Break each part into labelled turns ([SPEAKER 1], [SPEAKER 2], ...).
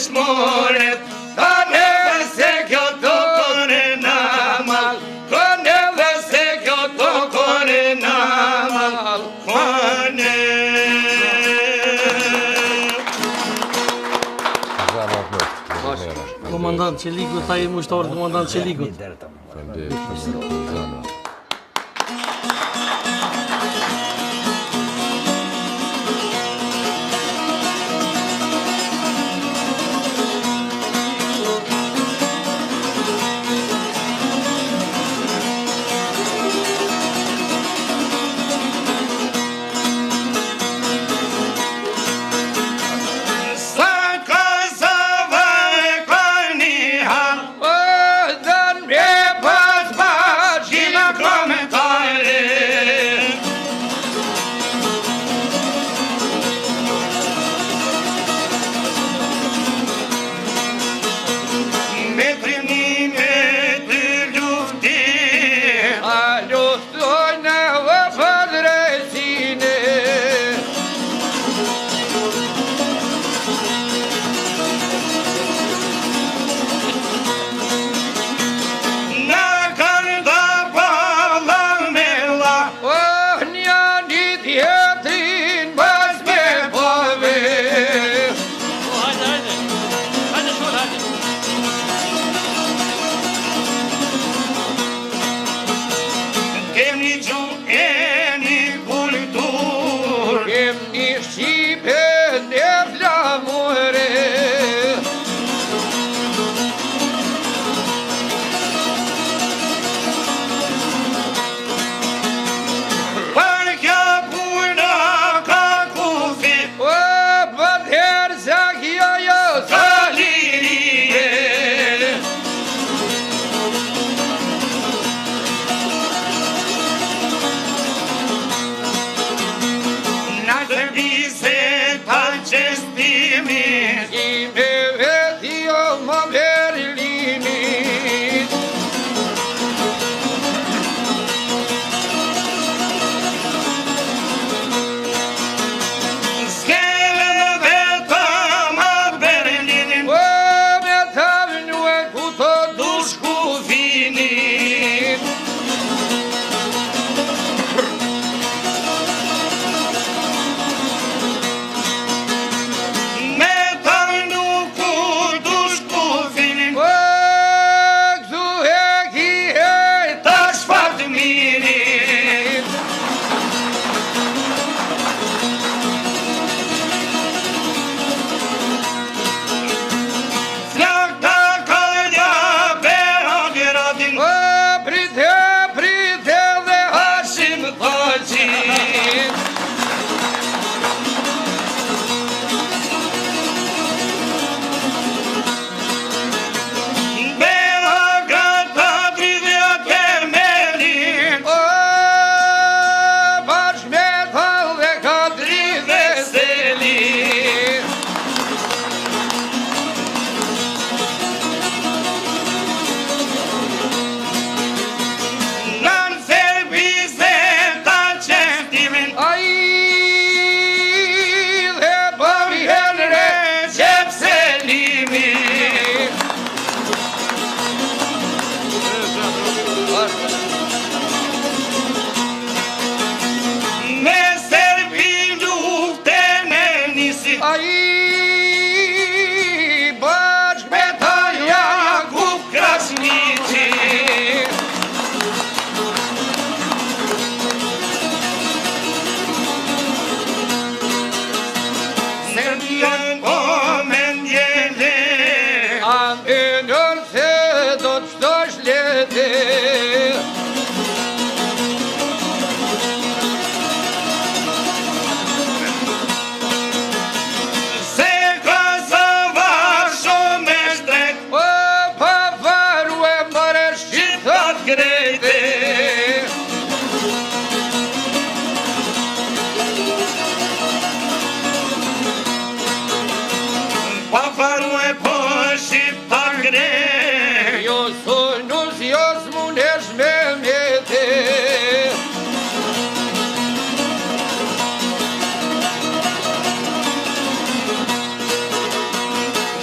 [SPEAKER 1] shmoret, ka neve se kjo tokën e namal, ka neve se kjo tokën e namal, kone.
[SPEAKER 2] Komandant Qeliku, ta i mushtarë komandant Qeliku.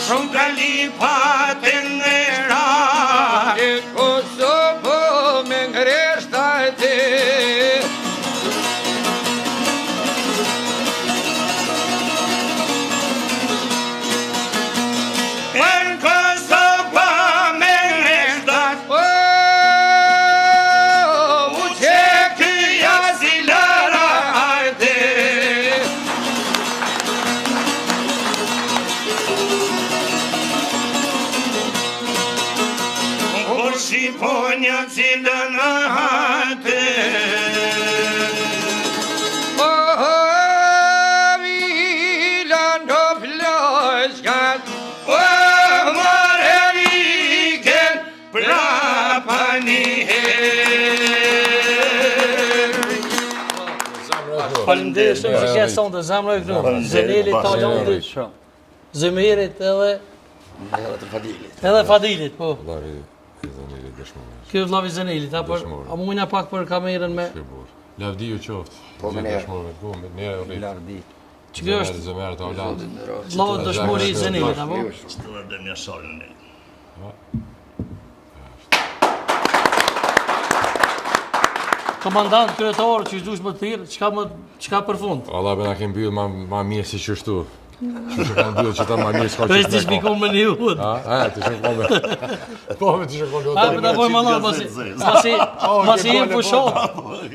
[SPEAKER 1] shumë kalifate në ra e Kosovo me ngreshta e te Shqiponja cilë në hate Vila në plashkat Mare viken prapa njëherë
[SPEAKER 2] Faleminderit shumë që kja sonte, zemroj këtu. Zenelit, talentit, Zemirit edhe Fadilit, po. Kjo është vllavi Zenelit, a mujna pak për kamerën me...
[SPEAKER 3] Lavdi ju qoftë. Po me dëshmorë të kumë, njerë u rritë.
[SPEAKER 2] Që kjo është
[SPEAKER 3] Zemërë të avlatë.
[SPEAKER 2] vllavi dëshmori i Zenelit, apo?
[SPEAKER 1] Shtuar dhe një solën në
[SPEAKER 2] Komandant, kryetar, që dush më të thirë, qka për fund?
[SPEAKER 3] Allah be na kemë byllë ma mirë si qështu. Që kanë byllë që ta ma mirë s'ka
[SPEAKER 2] Kres t'i shpikon me një hud.
[SPEAKER 3] Të shkon me... Po me të shkon
[SPEAKER 2] A, për ta pojmë Allah, masi jem fushat.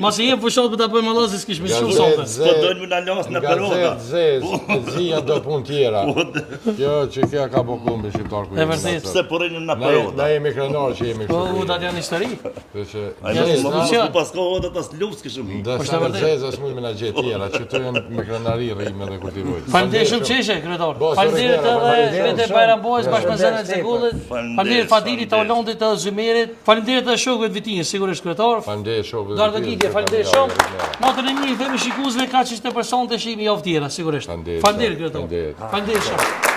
[SPEAKER 2] Masi jem fushat për ta pojmë Allah, si s'kish me shumë sonte.
[SPEAKER 1] Po dojnë më në lasë në perota.
[SPEAKER 3] Gazet zezë, zija do pun tjera. Kjo që kja ka po klumbi shqiptar ku
[SPEAKER 2] E vërtet.
[SPEAKER 1] Se përrinë në perota.
[SPEAKER 3] Na jemi krenar që jemi
[SPEAKER 2] Po,
[SPEAKER 3] kështu.
[SPEAKER 2] udat janë histori.
[SPEAKER 1] Më pas ka odat as lufës këshëm hi.
[SPEAKER 3] Ndërsa në zezë është mujme në gjithë tjera, që të janë me krenari rrime dhe kultivojnë.
[SPEAKER 2] Faleminderit shumë qeshe, kryetar. Faleminderit edhe Vete Bajram Bojës bashkë me Zenet Zekullit. Faleminderit Fadilit, Taolondit edhe Zymerit. Faleminderit edhe shokëve të Vitinjës, sigurisht kryetar.
[SPEAKER 3] Faleminderit shokëve të
[SPEAKER 2] Darë dhe Lidje, faleminderit shumë. Natën e mirë, themi shikuesve, kaq ishte për sonte, shihemi javë tjera, sigurisht. Faleminderit kryetar. Faleminderit shumë.